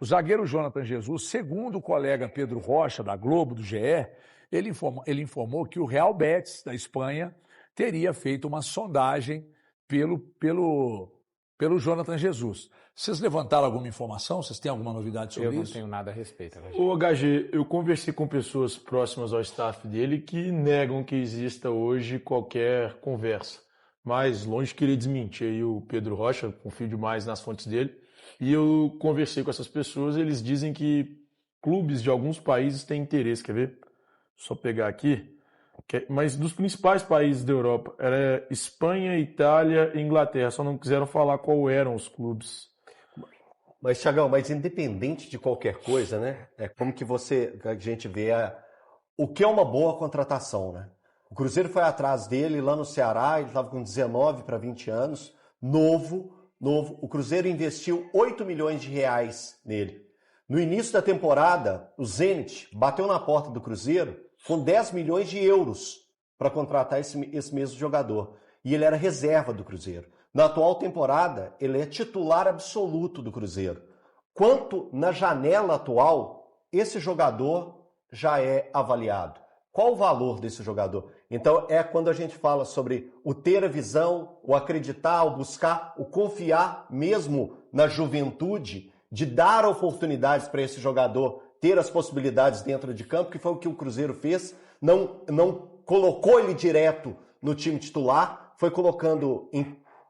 O zagueiro Jonathan Jesus, segundo o colega Pedro Rocha, da Globo, do GE, ele informou que o Real Betis, da Espanha, teria feito uma sondagem pelo Jonathan Jesus. Vocês levantaram alguma informação? Vocês têm alguma novidade sobre isso? Eu não tenho nada a respeito, HG. O HG, eu conversei com pessoas próximas ao staff dele que negam que exista hoje qualquer conversa. Mas longe de querer desmentir aí o Pedro Rocha, confio demais nas fontes dele. E eu conversei com essas pessoas, eles dizem que clubes de alguns países têm interesse, quer ver? Só pegar aqui. Mas dos principais países da Europa, era Espanha, Itália e Inglaterra, só não quiseram falar qual eram os clubes. Mas, Thiagão, mas independente de qualquer coisa, né? É como que a gente vê o que é uma boa contratação, né? O Cruzeiro foi atrás dele lá no Ceará, ele estava com 19 para 20 anos, novo. O Cruzeiro investiu 8 milhões de reais nele. No início da temporada, o Zenit bateu na porta do Cruzeiro com 10 milhões de euros para contratar esse mesmo jogador. E ele era reserva do Cruzeiro. Na atual temporada, ele é titular absoluto do Cruzeiro. Quanto na janela atual, esse jogador já é avaliado. Qual o valor desse jogador? Então é quando a gente fala sobre o ter a visão, o acreditar, o buscar, o confiar mesmo na juventude, de dar oportunidades para esse jogador ter as possibilidades dentro de campo, que foi o que o Cruzeiro fez, não colocou ele direto no time titular, foi colocando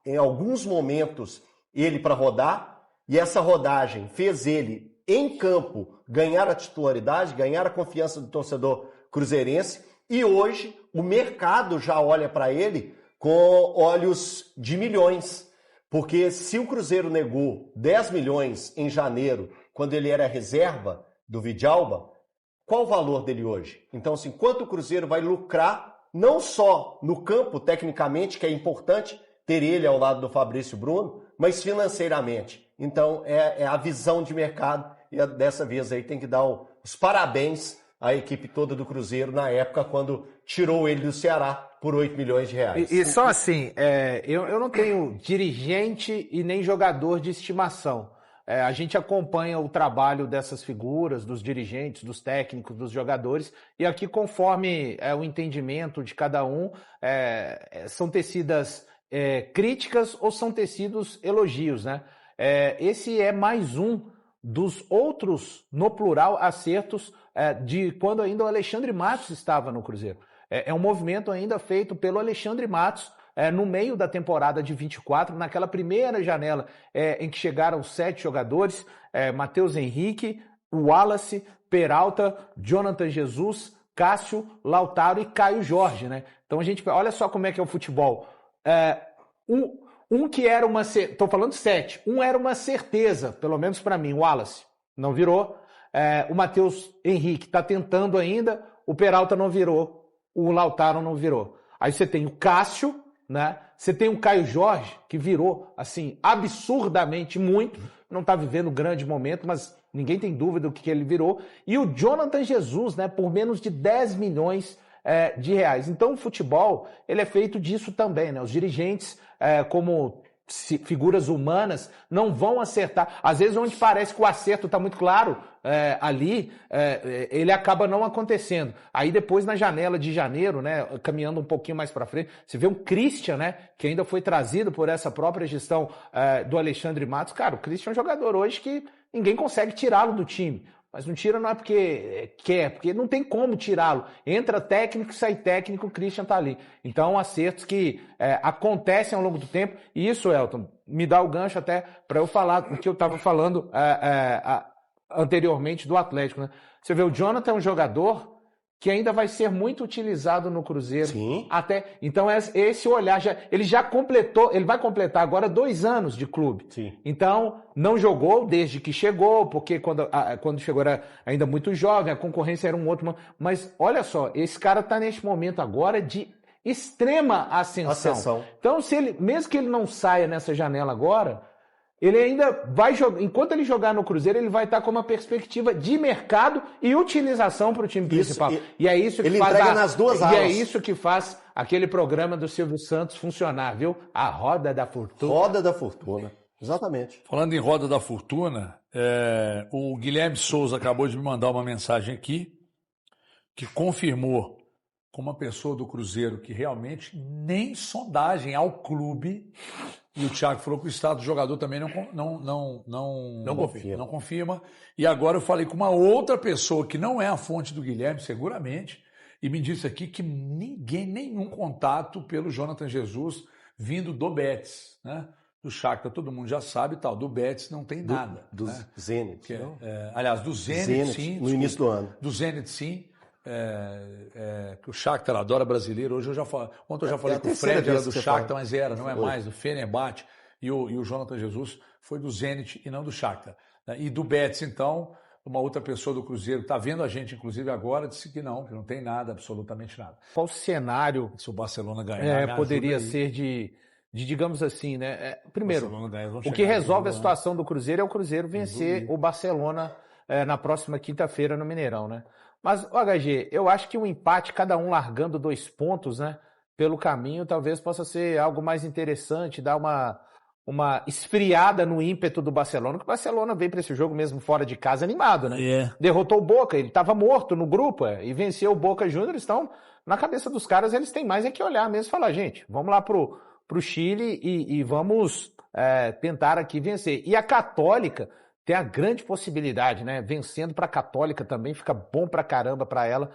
em alguns momentos ele para rodar, e essa rodagem fez ele em campo ganhar a titularidade, ganhar a confiança do torcedor cruzeirense, e hoje o mercado já olha para ele com olhos de milhões, porque se o Cruzeiro negou 10 milhões em janeiro, quando ele era reserva do Vidalba, qual o valor dele hoje? Então, assim, quanto o Cruzeiro vai lucrar, não só no campo, tecnicamente, que é importante ter ele ao lado do Fabrício Bruno, mas financeiramente. Então, é a visão de mercado, e dessa vez aí tem que dar os parabéns à equipe toda do Cruzeiro na época quando tirou ele do Ceará por 8 milhões de reais. E só assim, eu não tenho dirigente e nem jogador de estimação. A gente acompanha o trabalho dessas figuras, dos dirigentes, dos técnicos, dos jogadores, e aqui, conforme o entendimento de cada um, são tecidas críticas ou são tecidos elogios, né? Esse é mais um dos outros, no plural, acertos de quando ainda o Alexandre Matos estava no Cruzeiro. É um movimento ainda feito pelo Alexandre Matos no meio da temporada de 24, naquela primeira janela em que chegaram 7 jogadores, Matheus Henrique, Wallace, Peralta, Jonathan Jesus, Cássio, Lautaro e Caio Jorge, né? Então a gente, olha só como é que é o futebol. Um que era uma... Estou falando 7. Um era uma certeza, pelo menos para mim, o Wallace não virou. O Matheus Henrique está tentando ainda, o Peralta não virou, o Lautaro não virou. Aí você tem o Cássio, né? Você tem o Caio Jorge, que virou, assim, absurdamente muito. Não está vivendo um grande momento, mas ninguém tem dúvida do que ele virou. E o Jonathan Jesus, né? Por menos de 10 milhões de reais. Então o futebol, ele é feito disso também, né? Os dirigentes, como figuras humanas, não vão acertar. Às vezes, onde parece que o acerto está muito claro ali, ele acaba não acontecendo. Aí depois, na janela de janeiro, né, caminhando um pouquinho mais para frente, você vê um Christian, né, que ainda foi trazido por essa própria gestão do Alexandre Matos. Cara, o Christian é um jogador hoje que ninguém consegue tirá-lo do time. Mas não tira não é porque quer, porque não tem como tirá-lo. Entra técnico, sai técnico, o Christian tá ali. Então, acertos que acontecem ao longo do tempo. E isso, Elton, me dá o gancho até para eu falar o que eu estava falando anteriormente do Atlético, né? Você vê, o Jonathan é um jogador que ainda vai ser muito utilizado no Cruzeiro. Sim. Então, esse olhar, ele já completou, ele vai completar agora 2 anos de clube. Sim. Então, não jogou desde que chegou, porque quando chegou era ainda muito jovem, a concorrência era um outro. Mas, olha só, esse cara está neste momento agora de extrema ascensão. Então, mesmo que ele não saia nessa janela agora, ele ainda vai jogar, enquanto ele jogar no Cruzeiro, ele vai estar com uma perspectiva de mercado e utilização para o time principal. E é isso que ele faz entrega nas duas alas. E é isso que faz aquele programa do Silvio Santos funcionar, viu? A Roda da Fortuna. Roda da Fortuna. Exatamente. Falando em Roda da Fortuna, o Guilherme Souza acabou de me mandar uma mensagem aqui que confirmou com uma pessoa do Cruzeiro que realmente nem sondagem ao clube, e o Thiago falou que o estado do jogador também não confirma. E agora eu falei com uma outra pessoa que não é a fonte do Guilherme, seguramente, e me disse aqui que nenhum contato pelo Jonathan Jesus vindo do Betis, né? Do Shakhtar, todo mundo já sabe e tal. Do Betis não tem nada. Do né? Zenit. Aliás, do Zenit, sim. No início do ano. Do Zenit, sim. Que o Shakhtar adora brasileiro. Ontem eu já falei que o Fred era do Shakhtar, mas não é mais, do Fenerbahçe. E o Jonathan Jesus foi do Zenit e não do Shakhtar. E do Betis, então, uma outra pessoa do Cruzeiro está vendo a gente, inclusive agora, disse que não tem nada, absolutamente nada. Qual cenário se o Barcelona ganhar poderia ser de, digamos assim, né? Primeiro, o que resolve a situação do Cruzeiro é o Cruzeiro vencer o Barcelona na próxima quinta-feira no Mineirão, né? Mas, HG, eu acho que um empate, cada um largando 2 pontos, né, pelo caminho, talvez possa ser algo mais interessante, dar uma esfriada no ímpeto do Barcelona, que o Barcelona veio para esse jogo mesmo fora de casa animado, né? Derrotou o Boca, ele estava morto no grupo e venceu o Boca Juniors, então, na cabeça dos caras, eles têm mais que olhar mesmo e falar, gente, vamos lá pro Chile e vamos tentar aqui vencer. E a Católica tem a grande possibilidade, né? Vencendo para a Católica também fica bom pra caramba para ela,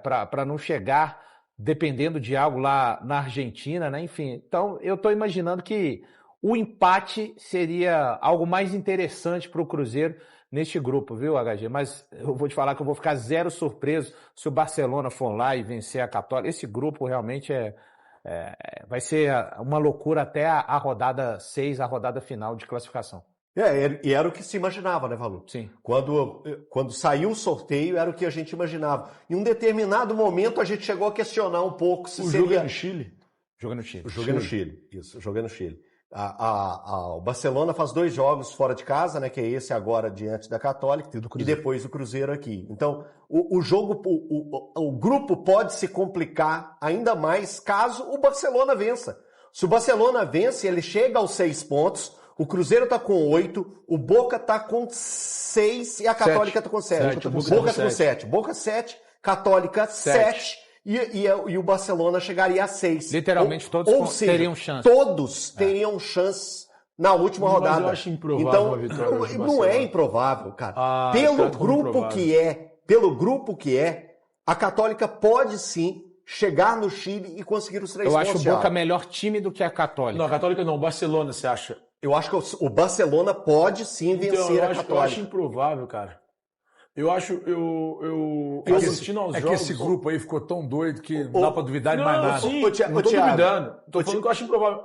para não chegar dependendo de algo lá na Argentina, né? Enfim, então eu estou imaginando que o empate seria algo mais interessante para o Cruzeiro neste grupo, viu, HG? Mas eu vou te falar que eu vou ficar zero surpreso se o Barcelona for lá e vencer a Católica. Esse grupo realmente vai ser uma loucura até a rodada 6, a rodada final de classificação. E era o que se imaginava, né, Valu? Sim. Quando saiu o sorteio, era o que a gente imaginava. Em um determinado momento, a gente chegou a questionar um pouco se seria... jogo é no Chile? Jogo no Chile. O jogo é no Chile, isso. O jogo é no Chile. O Barcelona faz 2 jogos fora de casa, né, que é esse agora diante da Católica, e depois o Cruzeiro aqui. Então, o grupo pode se complicar ainda mais caso o Barcelona vença. Se o Barcelona vence, ele chega aos 6 pontos... O Cruzeiro está com 8, o Boca está com 6 e a Católica está com 7. Boca está com 7. Boca 7, Católica 7 e o Barcelona chegaria a 6. Literalmente todos teriam chance. Todos teriam chance na última rodada. Mas eu acho improvável a vitória do Barcelona. Não é improvável, cara. Pelo grupo que é, a Católica pode sim chegar no Chile e conseguir os 3 pontos. Eu acho o Boca melhor time do que a Católica. Não, a Católica não, o Barcelona, você acha? Eu acho que o Barcelona pode sim vencer a Católica. Eu acho improvável, cara. Eu acho, assistindo aos jogos... É que esse grupo aí ficou tão doido que não dá pra duvidar de mais nada. Sim, não tô duvidando. Tô falando que eu acho improvável.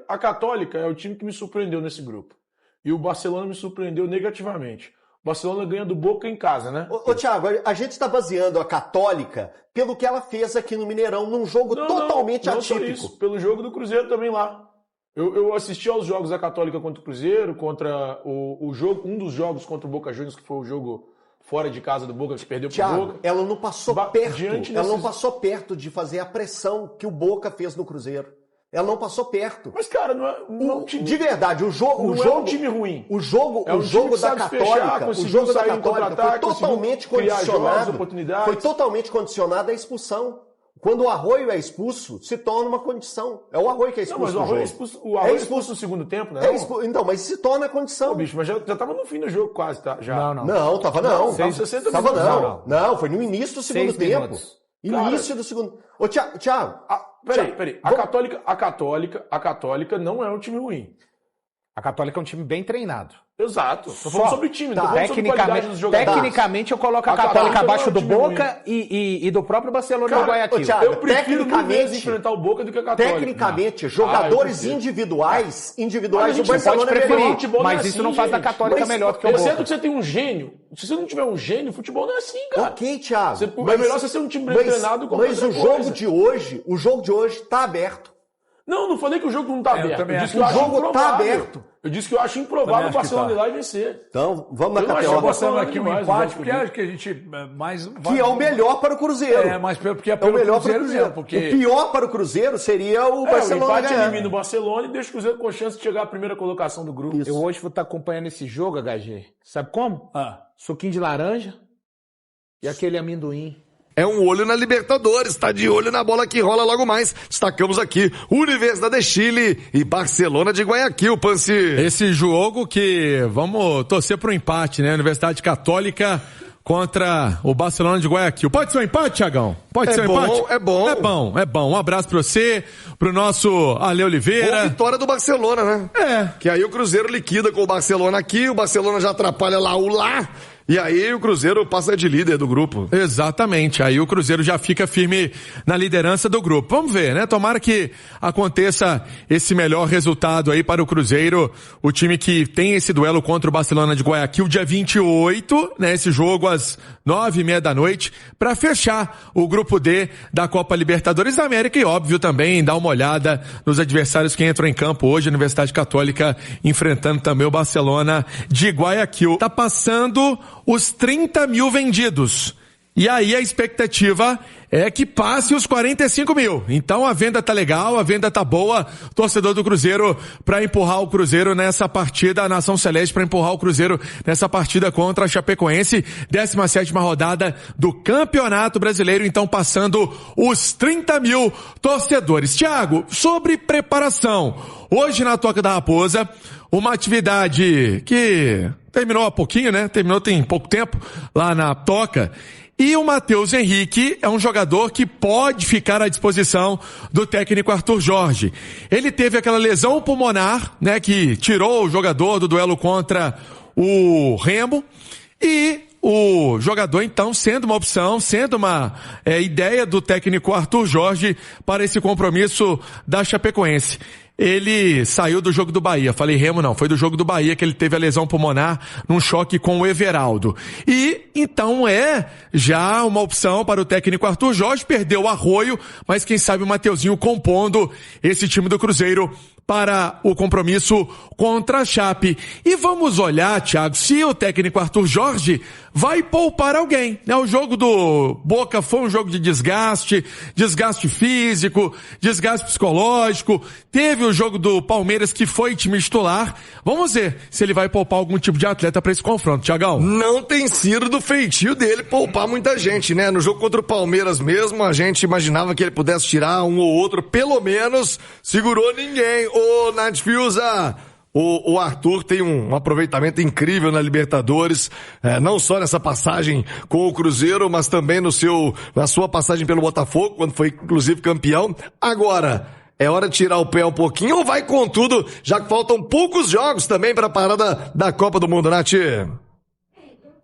A Católica é o time que me surpreendeu nesse grupo. E o Barcelona me surpreendeu negativamente. O Barcelona ganha do Boca em casa, né? Thiago, a gente está baseando a Católica pelo que ela fez aqui no Mineirão, num jogo totalmente atípico. Só isso, pelo jogo do Cruzeiro também lá. Eu assisti aos jogos da Católica contra o Cruzeiro, contra o jogo, um dos jogos contra o Boca Juniors, que foi o jogo fora de casa do Boca, que perdeu pro Boca. Ela não passou não passou perto de fazer a pressão que o Boca fez no Cruzeiro. Ela não passou perto. Mas, cara, não é um time... De verdade, o jogo é um time ruim. O jogo da Católica, foi totalmente condicionado. Foi totalmente condicionado à expulsão. Quando o Arroio é expulso, se torna uma condição. É o Arroio que é expulso. Não, mas o Arroio é expulso no segundo tempo, né? Então, mas se torna condição. Ô, bicho, mas já tava no fim do jogo quase, tá? Já. Não, tava não. Tava não. Não, foi no início do segundo tempo. Início do segundo. Ô, Thiago. Peraí. A Católica não é um time ruim. A Católica é um time bem treinado. Exato. Tô falando sobre o time, tô falando sobre a qualidade dos jogadores. Tecnicamente, eu coloco a Católica abaixo do Boca e do próprio Barcelona e do Guayaquil. Eu prefiro mil vezes enfrentar o Boca do que a Católica. Tecnicamente, jogadores individuais o Barcelona preferir, mas isso não faz da Católica melhor do que o Boca. Exceto que você tem um gênio. Se você não tiver um gênio, futebol não é assim, cara. Ok, Thiago. É melhor você ser um time bem treinado. Mas o jogo de hoje tá aberto. Não falei que o jogo não tá aberto. Eu disse que o jogo tá aberto. Eu disse que eu acho improvável o Barcelona ir lá e vencer. Então, vamos na Eu não KTO. acho Passando aqui um demais, empate, porque acho que a gente mais... Que é o melhor para o Cruzeiro. Mas porque é o melhor para o Cruzeiro. Mesmo, porque... O pior para o Cruzeiro seria o Barcelona o empate ganhar. elimina o Barcelona e deixa o Cruzeiro com chance de chegar à primeira colocação do grupo. Eu hoje vou estar acompanhando esse jogo, HG. Sabe como? Suquinho de laranja e aquele amendoim. É um olho na Libertadores, tá de olho na bola que rola logo mais. Destacamos aqui Universidade de Chile e Barcelona de Guayaquil, Panci. Esse jogo que vamos torcer pro empate, né? Universidade Católica contra o Barcelona de Guayaquil. Pode ser um empate, Thiagão? Pode ser um empate? É bom. É bom. Um abraço pra você, pro nosso Ale Oliveira. Boa vitória do Barcelona, né? Que aí o Cruzeiro liquida com o Barcelona aqui, o Barcelona já atrapalha lá o lá. E aí o Cruzeiro passa de líder do grupo. Exatamente, aí o Cruzeiro já fica firme na liderança do grupo. Vamos ver, né? Tomara que aconteça esse melhor resultado aí para o Cruzeiro, o time que tem esse duelo contra o Barcelona de Guayaquil, dia 28, né? Esse jogo às 9:30 da noite, para fechar o grupo D da Copa Libertadores da América e, óbvio, também dar uma olhada nos adversários que entram em campo hoje, a Universidade Católica enfrentando também o Barcelona de Guayaquil. Tá passando os 30 mil vendidos. E aí a expectativa é que passe os 45 mil. Então a venda tá legal, a venda tá boa. Torcedor do Cruzeiro para empurrar o Cruzeiro nessa partida, a Nação Celeste para empurrar o Cruzeiro nessa partida contra a Chapecoense, 17ª rodada do Campeonato Brasileiro. Então passando os 30 mil torcedores. Thiago, sobre preparação. Hoje na Toca da Raposa, uma atividade que terminou há pouquinho, né? Terminou tem pouco tempo lá na Toca. E o Matheus Henrique é um jogador que pode ficar à disposição do técnico Arthur Jorge. Ele teve aquela lesão pulmonar, né? Que tirou o jogador do duelo contra o Remo. E o jogador, então, sendo uma opção, sendo uma ideia do técnico Arthur Jorge para esse compromisso da Chapecoense. Ele saiu do jogo do Bahia. Falei Remo não, foi do jogo do Bahia que ele teve a lesão pulmonar num choque com o Everaldo. E então é já uma opção para o técnico Arthur Jorge, perdeu o Arroio, mas quem sabe o Mateuzinho compondo esse time do Cruzeiro para o compromisso contra a Chape. E vamos olhar, Thiago, se o técnico Arthur Jorge vai poupar alguém, né? O jogo do Boca foi um jogo de desgaste físico, desgaste psicológico, teve o jogo do Palmeiras que foi time titular. Vamos ver se ele vai poupar algum tipo de atleta para esse confronto, Thiagão. Não tem sido do feitio dele poupar muita gente, né? No jogo contra o Palmeiras mesmo, a gente imaginava que ele pudesse tirar um ou outro, pelo menos segurou ninguém. Ô, Nath Fiuza, o Arthur tem um aproveitamento incrível na Libertadores, não só nessa passagem com o Cruzeiro, mas também na sua passagem pelo Botafogo, quando foi inclusive campeão. Agora, é hora de tirar o pé um pouquinho ou vai com tudo, já que faltam poucos jogos também para a parada da Copa do Mundo, Nath?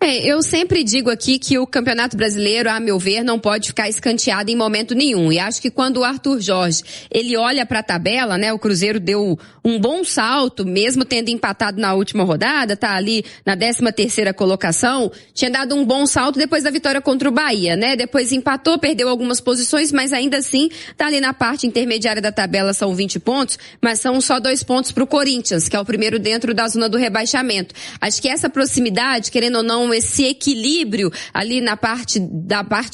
Eu sempre digo aqui que o Campeonato Brasileiro, a meu ver, não pode ficar escanteado em momento nenhum. E acho que quando o Arthur Jorge, ele olha para a tabela, né, o Cruzeiro deu um bom salto, mesmo tendo empatado na última rodada, tá ali na 13ª colocação, tinha dado um bom salto depois da vitória contra o Bahia, né? Depois empatou, perdeu algumas posições, mas ainda assim tá ali na parte intermediária da tabela, são 20 pontos, mas são só 2 pontos pro Corinthians, que é o primeiro dentro da zona do rebaixamento. Acho que essa proximidade, querendo ou não, esse equilíbrio ali na parte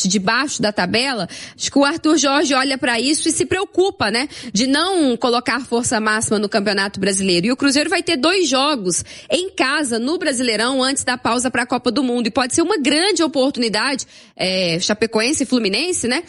de baixo da tabela, acho que o Arthur Jorge olha para isso e se preocupa, né? De não colocar força máxima no Campeonato Brasileiro. E o Cruzeiro vai ter 2 jogos em casa no Brasileirão antes da pausa para a Copa do Mundo. E pode ser uma grande oportunidade, Chapecoense e Fluminense, né?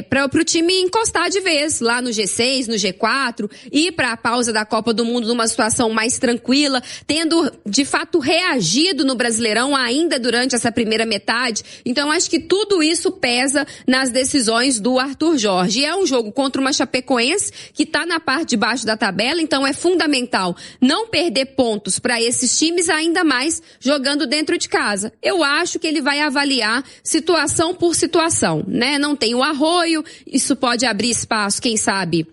Para o time encostar de vez lá no G6, no G4, ir para a pausa da Copa do Mundo numa situação mais tranquila, tendo de fato reagido no Brasileirão ainda durante essa primeira metade. Então acho que tudo isso pesa nas decisões do Arthur Jorge. E é um jogo contra uma Chapecoense que está na parte de baixo da tabela, então é fundamental não perder pontos para esses times, ainda mais jogando dentro de casa. Eu acho que ele vai avaliar situação por situação, né? Não tem o Arroio, isso pode abrir espaço, quem sabe,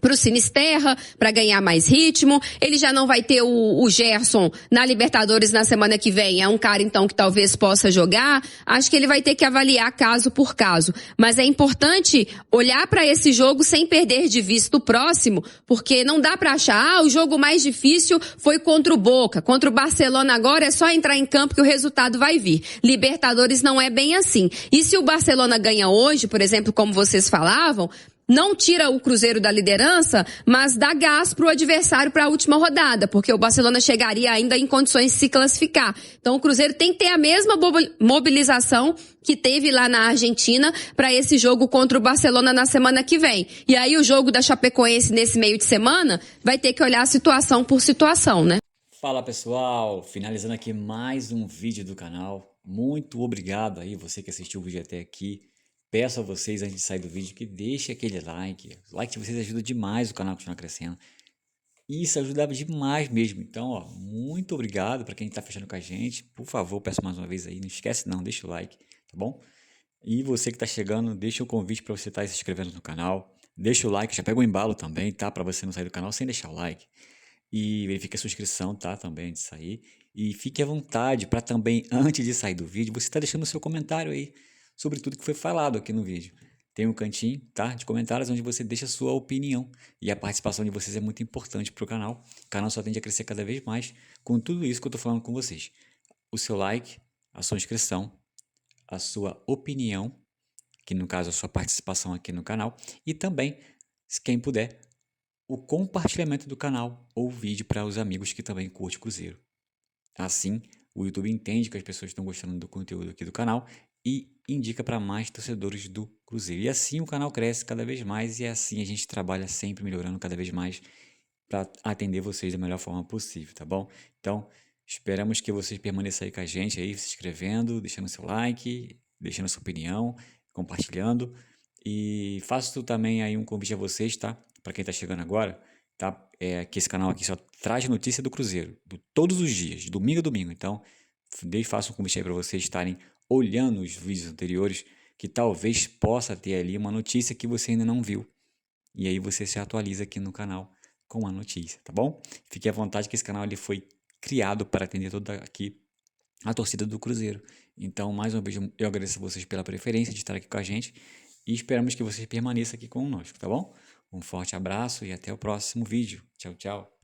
pro Sinisterra, para ganhar mais ritmo. Ele já não vai ter o Gerson na Libertadores na semana que vem. É um cara, então, que talvez possa jogar. Acho que ele vai ter que avaliar caso por caso. Mas é importante olhar para esse jogo sem perder de vista o próximo, porque não dá para achar, o jogo mais difícil foi contra o Boca. Contra o Barcelona agora é só entrar em campo que o resultado vai vir. Libertadores não é bem assim. E se o Barcelona ganha hoje, por exemplo, como vocês falavam, não tira o Cruzeiro da liderança, mas dá gás pro adversário para a última rodada, porque o Barcelona chegaria ainda em condições de se classificar. Então o Cruzeiro tem que ter a mesma mobilização que teve lá na Argentina para esse jogo contra o Barcelona na semana que vem. E aí o jogo da Chapecoense nesse meio de semana vai ter que olhar situação por situação, né? Fala pessoal, finalizando aqui mais um vídeo do canal. Muito obrigado aí você que assistiu o vídeo até aqui. Peço a vocês, antes de sair do vídeo, que deixem aquele like. O like de vocês ajuda demais o canal a continuar crescendo. Isso ajuda demais mesmo. Então, ó, muito obrigado para quem está fechando com a gente. Por favor, peço mais uma vez aí, não esquece não, deixa o like, tá bom? E você que está chegando, deixa o convite para você estar se inscrevendo no canal. Deixa o like, já pega o embalo também, tá? Para você não sair do canal sem deixar o like. E verifique a sua inscrição, tá? Também antes de sair. E fique à vontade para também, antes de sair do vídeo, você tá deixando o seu comentário aí sobre tudo que foi falado aqui no vídeo. Tem um cantinho, tá? De comentários onde você deixa a sua opinião. E a participação de vocês é muito importante para o canal. O canal só tende a crescer cada vez mais com tudo isso que eu tô falando com vocês. O seu like, a sua inscrição, a sua opinião, que no caso é a sua participação aqui no canal. E também, se quem puder, o compartilhamento do canal ou vídeo para os amigos que também curtem Cruzeiro. Assim, o YouTube entende que as pessoas estão gostando do conteúdo aqui do canal e indica para mais torcedores do Cruzeiro. E assim o canal cresce cada vez mais e assim a gente trabalha sempre melhorando cada vez mais para atender vocês da melhor forma possível, tá bom? Então, esperamos que vocês permaneçam aí com a gente, aí, se inscrevendo, deixando seu like, deixando sua opinião, compartilhando. E faço também aí um convite a vocês, tá? Para quem está chegando agora, tá? Que esse canal aqui só traz notícia do Cruzeiro, todos os dias, de domingo a domingo. Então, faço um convite aí para vocês estarem olhando os vídeos anteriores, que talvez possa ter ali uma notícia que você ainda não viu. E aí você se atualiza aqui no canal com a notícia, tá bom? Fique à vontade que esse canal ele foi criado para atender toda aqui a torcida do Cruzeiro. Então, mais uma vez, eu agradeço a vocês pela preferência de estar aqui com a gente e esperamos que vocês permaneçam aqui conosco, tá bom? Um forte abraço e até o próximo vídeo. Tchau, tchau.